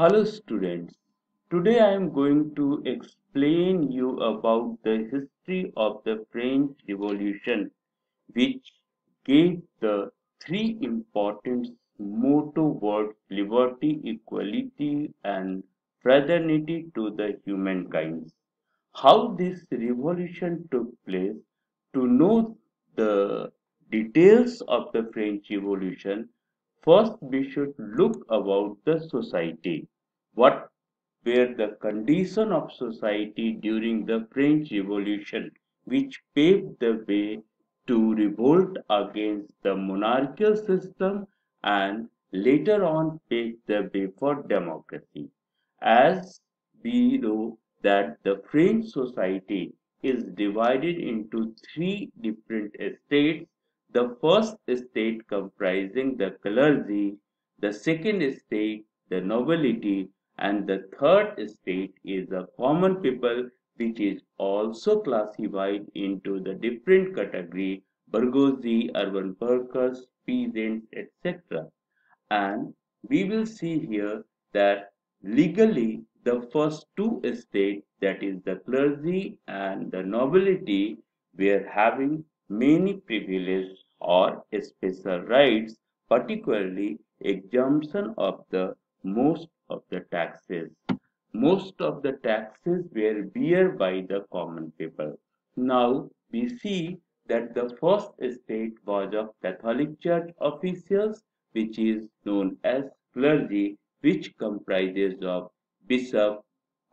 Hello students, today I am going to explain you about the history of the French Revolution which gave the three important motto words liberty, equality and fraternity to the humankind. How this revolution took place. To know the details of the French Revolution, first we should look about the society. What were the condition of society during the French Revolution, which paved the way to revolt against the monarchical system and later on paved the way for democracy. As we know that the French society is divided into three different estates. The first estate comprising the clergy, the second estate the nobility, and the third estate is the common people, which is also classified into the different category bourgeoisie, urban workers, peasants, etc. And we will see here that legally the first two estates, that is the clergy and the nobility, were having many privileges or special rights, particularly exemption of the most of the taxes. Most of the taxes were bear by the common people. Now we see that the first estate was of Catholic Church officials, which is known as clergy, which comprises of bishop,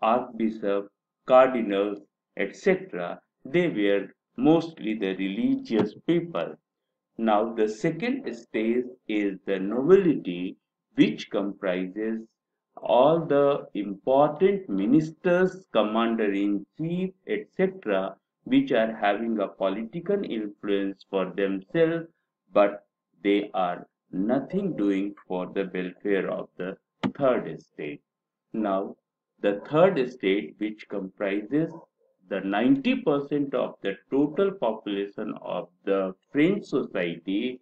archbishop, cardinals, etc. They were mostly the religious people. Now the second stage is the nobility, which comprises all the important ministers, commander-in-chief, etc., which are having a political influence for themselves, but they are nothing doing for the welfare of the third estate. Now, the third estate, which comprises the 90% of the total population of the French society,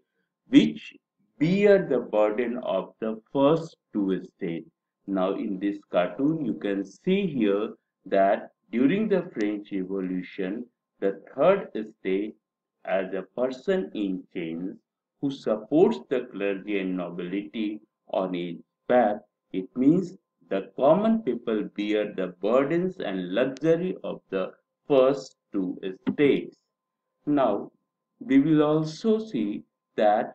which bear the burden of the first two estates. Now, in this cartoon, you can see here that during the French Revolution, the third estate, as a person in chains who supports the clergy and nobility on his back, it means the common people bear the burdens and luxury of the first two estates. Now, we will also see that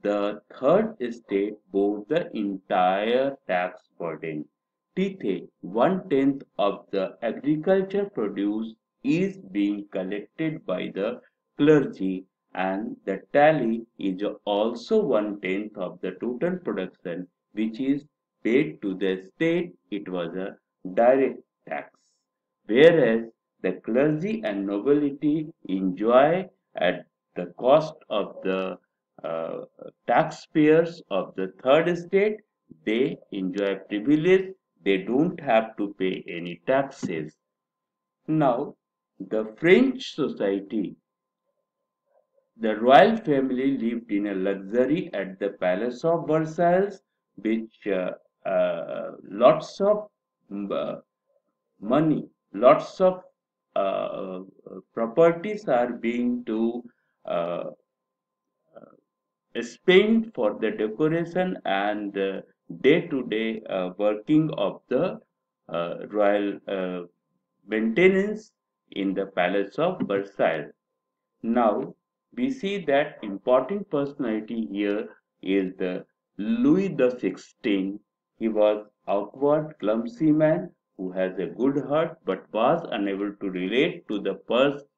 the third estate bore the entire tax burden. Tithe, 1/10 of the agriculture produce, is being collected by the clergy, and the tally is also 1/10 of the total production, which is paid to the state. It was a direct tax. Whereas the clergy and nobility enjoy at the cost of the uh, taxpayers of the third estate, they enjoy privilege, they don't have to pay any taxes. Now, the French society, the royal family lived in a luxury at the Palace of Versailles, which lots of uh, money, lots of properties are being to uh, spent for the decoration and day-to-day working of the royal maintenance in the Palace of Versailles. Now, we see that important personality here is the Louis the 16th. He was awkward, clumsy man who has a good heart but was unable to relate to the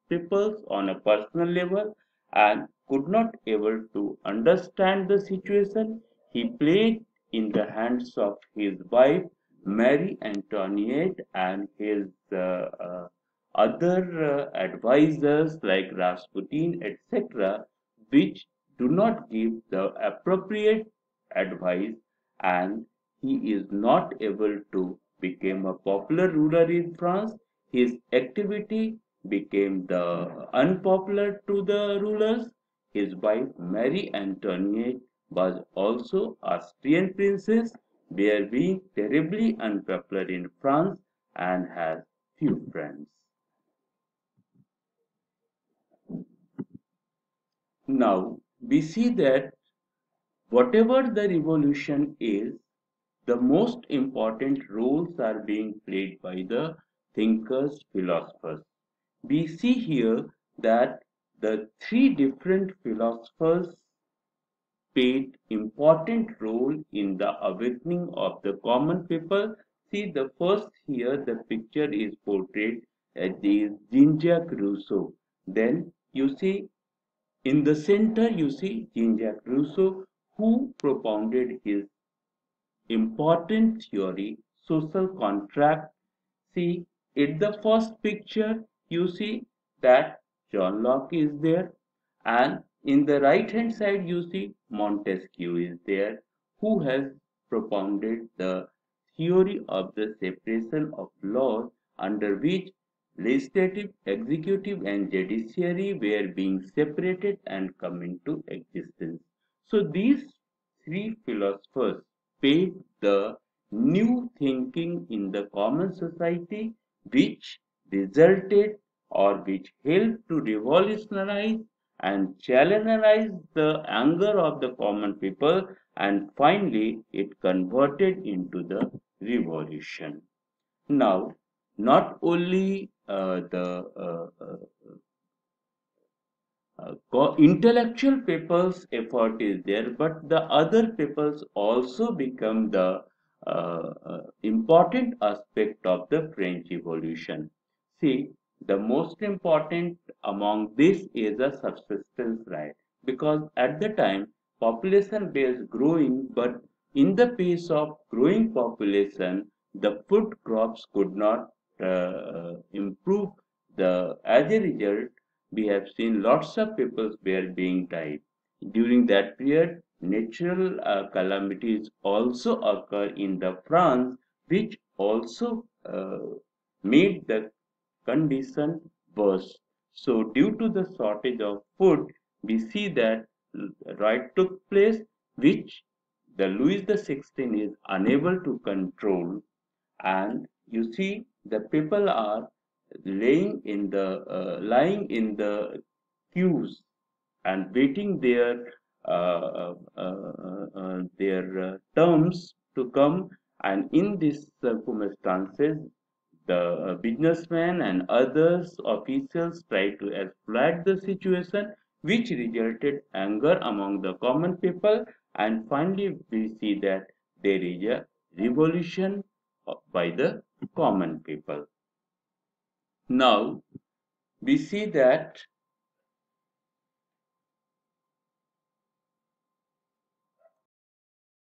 peoples on a personal level and could not able to understand the situation. He played in the hands of his wife Marie Antoinette and his other advisors like Rasputin, etc., which do not give the appropriate advice, and he is not able to become a popular ruler in France. His activity became the unpopular to the rulers. His wife Marie Antoinette was also Austrian princess, were being terribly unpopular in France and has few friends. Now we see that whatever the revolution is, the most important roles are being played by the thinkers, philosophers. We see here that the three different philosophers played important role in the awakening of the common people. See the first here, the picture is portrayed as is Jean-Jacques Rousseau. Then you see in the center you see Jean-Jacques Rousseau, who propounded his important theory, social contract. See, in the first picture, you see that John Locke is there, and in the right hand side, you see Montesquieu is there, who has propounded the theory of the separation of laws under which legislative, executive, and judiciary were being separated and come into existence. So these three philosophers paved the new thinking in the common society, which resulted or which helped to revolutionize and channelize the anger of the common people, and finally it converted into the revolution. Now, not only intellectual people's effort is there, but the other peoples also become the important aspect of the French Revolution. See, the most important among this is a subsistence right, because at the time population base growing, but in the pace of growing population, the food crops could not improve. As a result, we have seen lots of people were being died. During that period, natural calamities also occur in the France, which also made the condition worse. So, due to the shortage of food, we see that riot took place, which the Louis XVI is unable to control, and you see the people are lying in the queues and waiting their terms to come, and in these circumstances the businessmen and others officials tried to exploit the situation, which resulted anger among the common people, and finally we see that there is a revolution by the common people. Now we see that